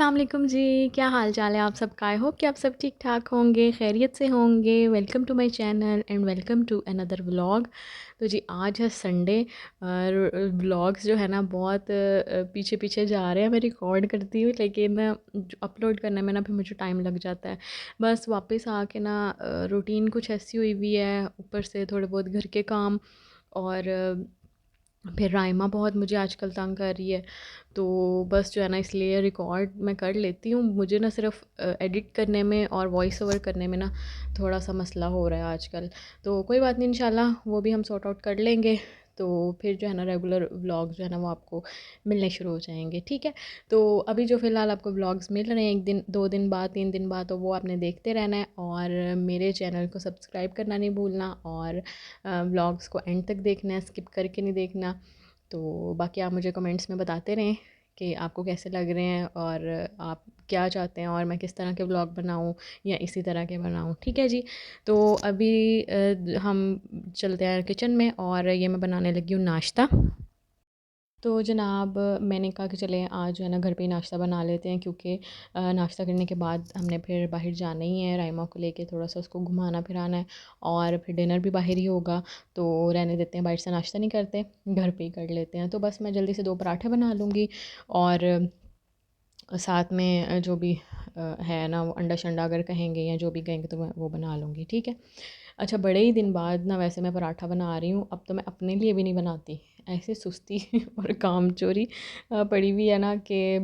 अस्सलाम वालेकुम जी। क्या हाल चाल है आप सबका? आई होप कि आप सब ठीक ठाक होंगे, खैरियत से होंगे। Welcome to my channel and welcome to another vlog. तो जी आज है संडे और व्लॉग्स जो है ना बहुत पीछे पीछे जा रहे हैं। मैं रिकॉर्ड करती हूँ लेकिन अपलोड करने में ना फिर मुझे टाइम लग जाता है। बस वापस आके ना रूटीन कुछ ऐसी हुई हुई है, ऊपर से थोड़े बहुत घर के काम और फिर राइमा बहुत मुझे आजकल तंग कर रही है। तो बस जो है ना इसलिए रिकॉर्ड मैं कर लेती हूँ। मुझे ना सिर्फ एडिट करने में और वॉइस ओवर करने में ना थोड़ा सा मसला हो रहा है आजकल। तो कोई बात नहीं, इंशाल्लाह वो भी हम सॉर्ट आउट कर लेंगे। तो फिर जो है ना रेगुलर व्लॉग जो है ना वो आपको मिलने शुरू हो जाएंगे, ठीक है। तो अभी जो फ़िलहाल आपको व्लॉग्स मिल रहे हैं 1 दिन 2 दिन बाद 3 दिन बाद, तो वो आपने देखते रहना है और मेरे चैनल को सब्सक्राइब करना नहीं भूलना और व्लॉग्स को एंड तक देखना है, स्किप करके नहीं देखना। तो बाकी आप मुझे कमेंट्स में बताते रहें कि आपको कैसे लग रहे हैं और आप क्या चाहते हैं और मैं किस तरह के व्लॉग बनाऊं या इसी तरह के बनाऊं, ठीक है जी। तो अभी हम चलते हैं किचन में और ये मैं बनाने लगी हूँ नाश्ता। तो जनाब मैंने कहा कि चलें आज जो है ना घर पे ही नाश्ता बना लेते हैं, क्योंकि नाश्ता करने के बाद हमने फिर बाहर जाना ही है। राइमा को लेके थोड़ा सा उसको घुमाना फिराना है और फिर डिनर भी बाहर ही होगा। तो रहने देते हैं, बाहर से नाश्ता नहीं करते, घर पे ही कर लेते हैं। तो बस मैं जल्दी से 2 पराठे बना लूँगी और साथ में जो भी है ना वो अंडा शंडा अगर कहेंगे या जो भी कहेंगे तो मैं वो बना लूँगी, ठीक है। अच्छा, बड़े ही दिन बाद ना वैसे मैं पराठा बना रही हूँ। अब तो मैं अपने लिए भी नहीं बनाती, ऐसे सुस्ती और कामचोरी पड़ी हुई है ना कि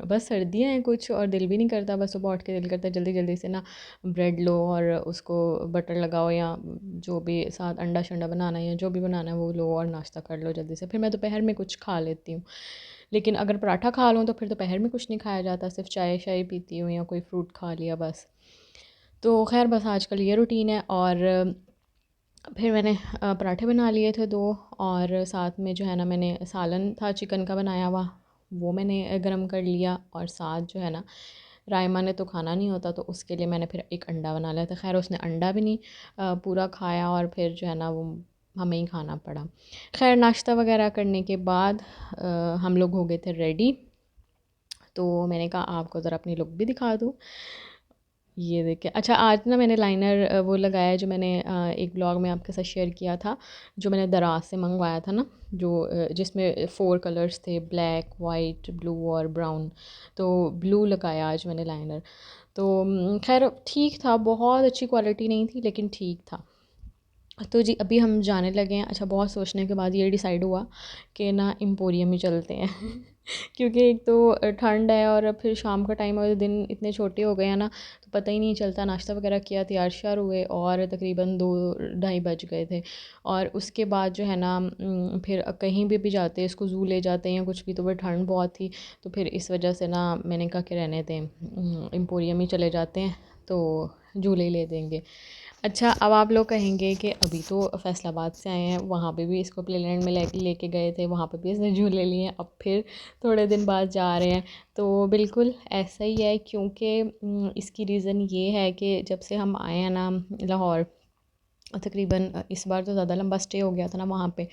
बस सर्दियाँ हैं कुछ और दिल भी नहीं करता। बस सुबह उठ के दिल करता है जल्दी जल्दी से ना ब्रेड लो और उसको बटर लगाओ या जो भी साथ अंडा शंडा बनाना है या जो भी बनाना है वो लो और नाश्ता कर लो जल्दी से। फिर मैं दोपहर में कुछ खा लेती हूँ, लेकिन अगर पराठा खा लूँ तो फिर दोपहर में कुछ नहीं खाया जाता, सिर्फ चाय शाय पीती हूँ या कोई फ्रूट खा लिया बस। तो खैर बस आजकल ये रूटीन है। और फिर मैंने पराठे बना लिए थे 2 और साथ में जो है ना मैंने सालन था चिकन का बनाया हुआ, वो मैंने गरम कर लिया। और साथ जो है ना रायमा ने तो खाना नहीं होता तो उसके लिए मैंने फिर एक अंडा बना लिया था। खैर उसने अंडा भी नहीं पूरा खाया और फिर जो है ना वो हमें ही खाना पड़ा। खैर नाश्ता वगैरह करने के बाद हम लोग हो गए थे रेडी। तो मैंने कहा आपको ज़रा अपनी लुक भी दिखा दूँ। ये देखिए, अच्छा आज ना मैंने लाइनर वो लगाया है जो मैंने एक ब्लॉग में आपके साथ शेयर किया था, जो मैंने दराज से मंगवाया था ना, जो जिसमें 4 कलर्स थे, ब्लैक वाइट ब्लू और ब्राउन। तो ब्लू लगाया आज मैंने लाइनर। तो खैर ठीक था, बहुत अच्छी क्वालिटी नहीं थी लेकिन ठीक था। तो जी अभी हम जाने लगे हैं। अच्छा, बहुत सोचने के बाद ये डिसाइड हुआ कि ना एम्पोरियम ही चलते हैं क्योंकि एक तो ठंड है और फिर शाम का टाइम और दिन इतने छोटे हो गए हैं ना, तो पता ही नहीं चलता। नाश्ता वगैरह किया, तैयार श्यार हुए और तकरीबन 2 ढाई बज गए थे। और उसके बाद जो है ना फिर कहीं भी जाते इसको ज़ू ले जाते हैं या कुछ भी, तो वह ठंड बहुत थी। तो फिर इस वजह से ना मैंने कहा कि रहने दें, एम्पोरियम ही चले जाते हैं तो झूले ही ले देंगे। अच्छा, अब आप लोग कहेंगे कि अभी तो फैसलाबाद से आए हैं, वहाँ पे भी इसको प्लेलैंड में लेके गए थे, वहाँ पे भी इसने झूले लिए हैं, अब फिर थोड़े दिन बाद जा रहे हैं। तो बिल्कुल ऐसा ही है, क्योंकि इसकी रीज़न ये है कि जब से हम आए हैं ना लाहौर, तकरीबन इस बार तो ज़्यादा लंबा स्टे हो गया था ना वहाँ पे।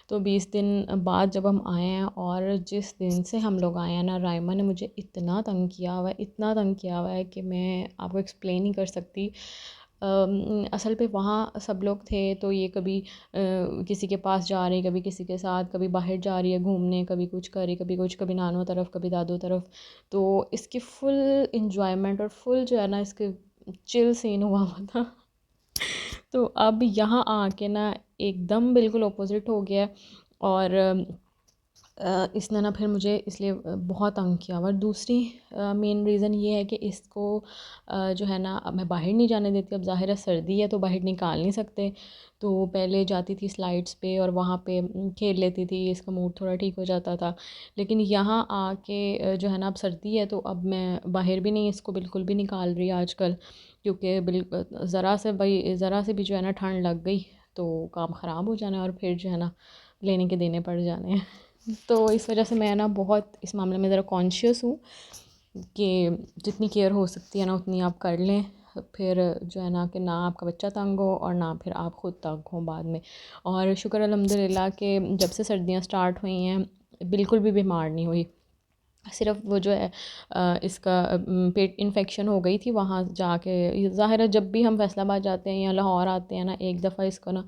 तो 20 दिन बाद जब हम आए हैं और जिस दिन से हम लोग आए हैं ना, रायमा ने मुझे इतना तंग किया हुआ है, इतना तंग किया हुआ है कि मैं आपको एक्सप्लेन नहीं कर सकती। असल पे वहाँ सब लोग थे तो ये कभी किसी के पास जा रही, कभी किसी के साथ, कभी बाहर जा रही है घूमने, कभी कुछ कर रही, कभी कुछ, कभी नानों तरफ, कभी दादों तरफ। तो इसकी फुल इंजॉयमेंट और फुल जो है ना इसके चिल सीन हुआ हुआ था तो अब यहाँ आके ना एकदम बिल्कुल अपोज़िट हो गया है। और इसने ना फिर मुझे इसलिए बहुत तंग किया। और दूसरी मेन रीज़न ये है कि इसको जो है ना अब मैं बाहर नहीं जाने देती। अब ज़ाहिर है सर्दी है तो बाहर निकाल नहीं सकते। तो पहले जाती थी स्लाइड्स पे और वहाँ पे खेल लेती थी, इसका मूड थोड़ा ठीक हो जाता था। लेकिन यहाँ आके जो है ना अब सर्दी है तो अब मैं बाहर भी नहीं इसको बिल्कुल भी निकाल रही आजकल, क्योंकि ज़रा से भाई ज़रा से भी जो है ना ठंड लग गई तो काम ख़राब हो जाना है और फिर जो है ना लेने के देने पड़ जाने हैं तो इस वजह से मैं ना बहुत इस मामले में ज़रा कॉन्शियस हूँ कि जितनी केयर हो सकती है ना उतनी आप कर लें। फिर जो है ना कि ना आपका बच्चा तंग हो और ना फिर आप ख़ुद तंग हो बाद में। और शुक्र अल्हम्दुलिल्लाह कि जब से सर्दियाँ स्टार्ट हुई हैं बिल्कुल भी बीमार नहीं हुई। सिर्फ वो जो है इसका पेट इन्फेक्शन हो गई थी वहाँ जाके। ज़ाहिर है जब भी हम फैसलाबाद जाते हैं या लाहौर आते हैं ना, एक दफ़ा इसको ना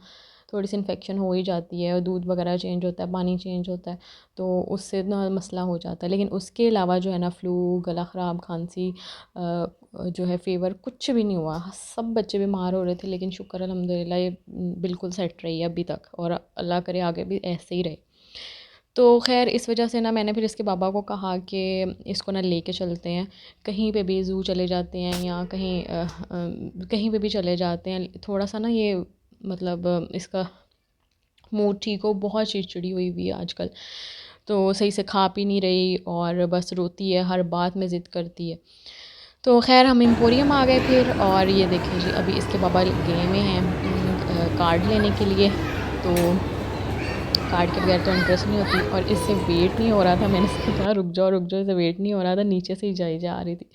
थोड़ी सी इन्फेक्शन हो ही जाती है, और दूध वगैरह चेंज होता है, पानी चेंज होता है, तो उससे ना मसला हो जाता है। लेकिन उसके अलावा जो है ना फ्लू, गला ख़राब, खांसी, जो है फ़ीवर, कुछ भी नहीं हुआ। सब बच्चे बीमार हो रहे थे, लेकिन शुक्र अल्हम्दुलिल्लाह ये बिल्कुल सेट रही है अभी तक, और अल्लाह करे आगे भी ऐसे ही रहे। तो ख़ैर इस वजह से ना मैंने फिर इसके पापा को कहा कि इसको ना लेके चलते हैं कहीं पे भी, ज़ू चले जाते हैं या कहीं कहीं पे भी चले जाते हैं। थोड़ा सा ना ये मतलब इसका मूड ठीक हो, बहुत चिड़चिड़ी हुई हुई है आजकल, तो सही से खा पी नहीं रही और बस रोती है, हर बात में ज़िद करती है। तो ख़ैर हम एम्पोरियम आ गए फिर, और ये देखें जी अभी इसके पापा गए में हैं कार्ड लेने के लिए। तो कार्ड के बगैर तो इंटरेस्ट नहीं होती, और इससे वेट नहीं हो रहा था। मैंने इसको कहा रुक जाओ, इसे वेट नहीं हो रहा था, नीचे से ही जाई जा रही थी।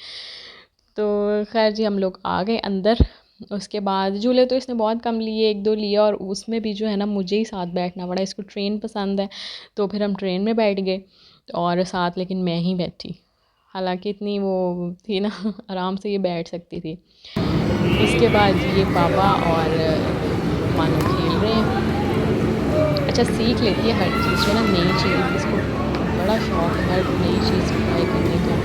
तो खैर जी हम लोग आ गए अंदर। उसके बाद झूले तो इसने बहुत कम लिए, एक दो लिए, और उसमें भी जो है ना मुझे ही साथ बैठना पड़ा। इसको ट्रेन पसंद है, तो फिर हम ट्रेन में बैठ गए, और साथ लेकिन मैं ही बैठी। हालांकि इतनी वो थी ना आराम से ये बैठ सकती थी। उसके बाद ये पापा और मानो खेल रहे हैं। अच्छा सीख लेती है हर चीज़ जो है ना, नई चीज़ इसको बड़ा शौक है हर नई चीज़ ट्राई करने का,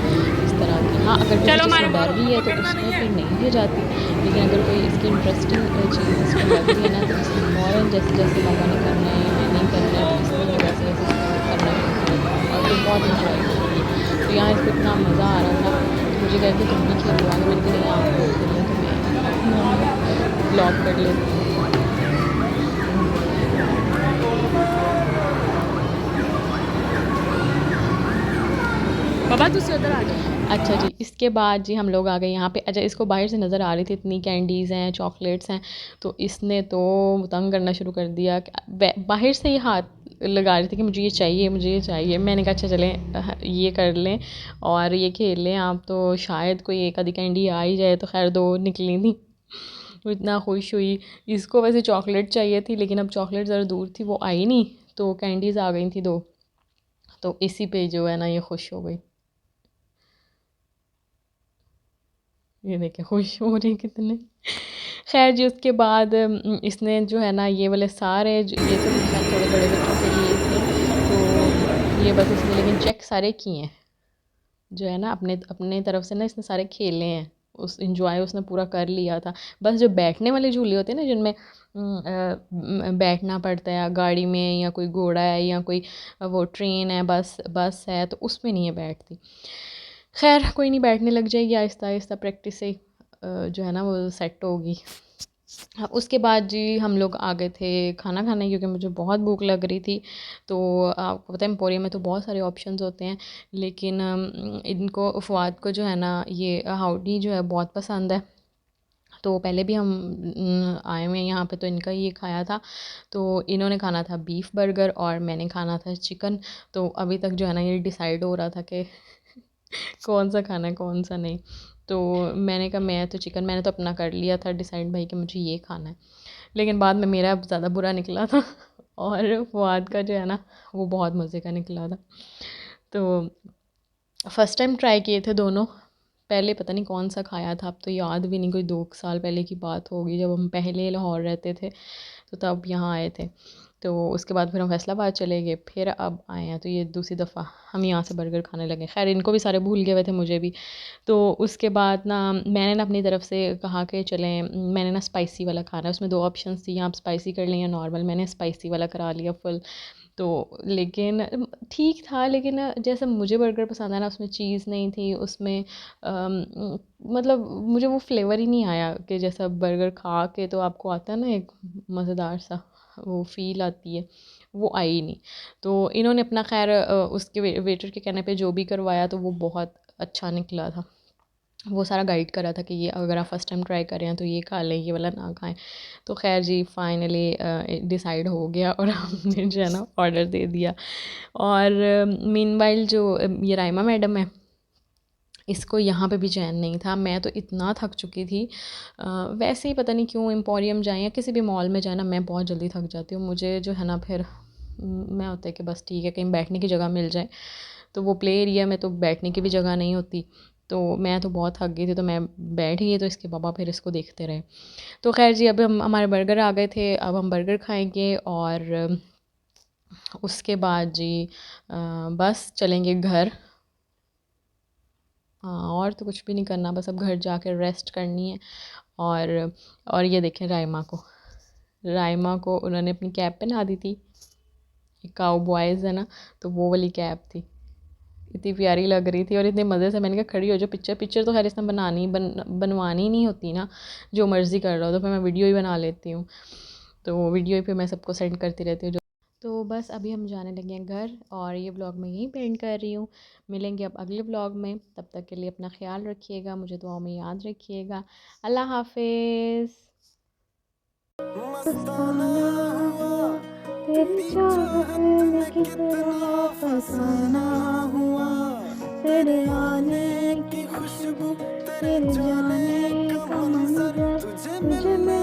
इस तरह की। हाँ अगर कोई चीज़ इसमें डर रही है तो उसमें फिर नहीं ले जाती, लेकिन अगर कोई इसकी इंटरेस्टिंग चीज़ इसको लग रही है ना, तो इसमें फ़ौरन जैसे जैसे पापा ने करना है या मैंने करना है, तो इस तरह वैसे वैसे इसको करना शुरू कर देती है, और फिर बहुत इंजॉय करती है। तो यहाँ इसको इतना मज़ा आ रहा था, तो मुझे कहते तुम भी खेलो आगे। मैंने कहा नहीं आप लोग खेलें, तो मैं ब्लॉग कर लेती हूँ। बाबा तुझसे उधर आ जाओ। अच्छा जी इसके बाद जी हम लोग आ गए यहाँ पे। अच्छा इसको बाहर से नज़र आ रही थी इतनी कैंडीज़ हैं, चॉकलेट्स हैं, तो इसने तो तंग करना शुरू कर दिया। बाहर से ही हाथ लगा रही थी कि मुझे ये चाहिए, मुझे ये चाहिए। मैंने कहा अच्छा चलें ये कर लें और ये खेल लें आप, तो शायद कोई एक आधी कैंडी आ ही जाए। तो खैर दो निकली थी, वो इतना खुश हुई। इसको वैसे चॉकलेट चाहिए थी, लेकिन अब चॉकलेट ज़रा दूर थी, वो आई नहीं, तो कैंडीज़ आ गई थी दो, तो इसी पे जो है ना ये खुश हो गई। ये देखे खुश हो रही कितने। खैर जी उसके बाद इसने जो है ना ये वाले सारे ये तो खैर थोड़े बड़े बच्चों के लिए थे, तो ये बस इसने लेकिन चेक सारे किए हैं, जो है ना अपने अपने तरफ से ना इसने सारे खेले हैं, उस इंजॉय उसने पूरा कर लिया था। बस जो बैठने वाले झूले होते हैं ना, जिनमें बैठना पड़ता है गाड़ी में, या कोई घोड़ा है, या कोई वो ट्रेन है, बस बस है, तो उसमें नहीं है बैठती। खैर कोई नहीं, बैठने लग जाएगी आहिस्ता आहिस्ता, प्रैक्टिस से जो है ना वो सेट होगी। हाँ, उसके बाद जी हम लोग आ गए थे खाना खाने, क्योंकि मुझे बहुत भूख लग रही थी। तो आपको पता है एम्पोरियम में तो बहुत सारे ऑप्शंस होते हैं, लेकिन इनको फ़ुआद को जो है ना ये हाउडी जो है बहुत पसंद है। तो पहले भी हम आए हुए हैं यहाँ पे, तो इनका ये खाया था। तो इन्होंने खाना था बीफ बर्गर और मैंने खाना था चिकन। तो अभी तक जो है ना ये डिसाइड हो रहा था कि कौन सा खाना है कौन सा नहीं। तो मैंने कहा मैं तो चिकन, मैंने तो अपना कर लिया था डिसाइड भाई कि मुझे ये खाना है, लेकिन बाद में मेरा ज़्यादा बुरा निकला था और फुआद का जो है ना वो बहुत मज़े का निकला था। तो फ़र्स्ट टाइम ट्राई किए थे दोनों, पहले पता नहीं कौन सा खाया था, अब तो याद भी नहीं, कोई 2 साल पहले की बात होगी जब हम पहले लाहौर रहते थे, तो तब यहाँ आए थे। तो उसके बाद फिर हम फैसलाबाद चले गए, फिर अब आए हैं, तो ये दूसरी दफ़ा हम यहाँ से बर्गर खाने लगे। खैर इनको भी सारे भूल गए हुए थे, मुझे भी। तो उसके बाद ना मैंने ना अपनी तरफ से कहा कि चलें, मैंने ना स्पाइसी वाला खाना है, उसमें 2 ऑप्शंस थी, आप स्पाइसी कर लें या नॉर्मल। मैंने स्पाइसी वाला करा लिया फुल। तो लेकिन ठीक था, लेकिन जैसे मुझे बर्गर पसंद है ना, उसमें चीज़ नहीं थी, उसमें मतलब मुझे वो फ्लेवर ही नहीं आया कि जैसा बर्गर खा के तो आपको आता है ना एक मज़ेदार सा वो फ़ील आती है, वो आई ही नहीं। तो इन्होंने अपना खैर उसके वेटर के कहने पे जो भी करवाया, तो वो बहुत अच्छा निकला था। वो सारा गाइड कर रहा था कि ये अगर आप फर्स्ट टाइम ट्राई कर रहे हैं तो ये खा लें, ये वाला ना खाएं। तो खैर जी फाइनली डिसाइड हो गया और हमने जो है ना ऑर्डर दे दिया। और मीनवाइल जो ये राइमा मैडम है, इसको यहाँ पे भी चैन नहीं था। मैं तो इतना थक चुकी थी, वैसे ही पता नहीं क्यों एम्पोरियम जाएँ या किसी भी मॉल में जाए ना, मैं बहुत जल्दी थक जाती हूँ। मुझे जो है ना फिर मैं होता है कि बस ठीक है कहीं बैठने की जगह मिल जाए, तो वो प्ले एरिया में तो बैठने की भी जगह नहीं होती। तो मैं तो बहुत थक गई थी, तो मैं बैठ गई, तो इसके पापा फिर इसको देखते रहे। तो खैर जी, अब हम हमारे बर्गर आ गए थे, अब हम बर्गर खाएंगे और उसके बाद जी बस चलेंगे घर। हाँ, और तो कुछ भी नहीं करना, बस अब घर जाकर रेस्ट करनी है। और ये देखें राइमा को उन्होंने अपनी कैप पहना दी थी, काउ बॉयज़ है ना, तो वो वाली कैप थी। इतनी प्यारी लग रही थी और इतने मज़े से, मैंने कहा खड़ी हो जो, पिक्चर पिक्चर तो खैर इसने बनवानी नहीं होती ना, जो मर्ज़ी कर रहा हो, तो फिर मैं वीडियो ही बना लेती हूँ। तो वो वीडियो ही फिर मैं सबको सेंड करती रहती हूँ। तो बस अभी हम जाने लगे हैं घर, और ये ब्लॉग मैं यहीं पे एंड कर रही हूँ। मिलेंगे अब अगले ब्लॉग में, तब तक के लिए अपना ख्याल रखिएगा, मुझे दुआओं में याद रखिएगा। अल्लाह हाफिज़। मस्ताना हुआ तेरी चाहत में, कितना फसाना हुआ तेरे आने की खुशबू, तेरे जाने का मंजर, तुझे मिलने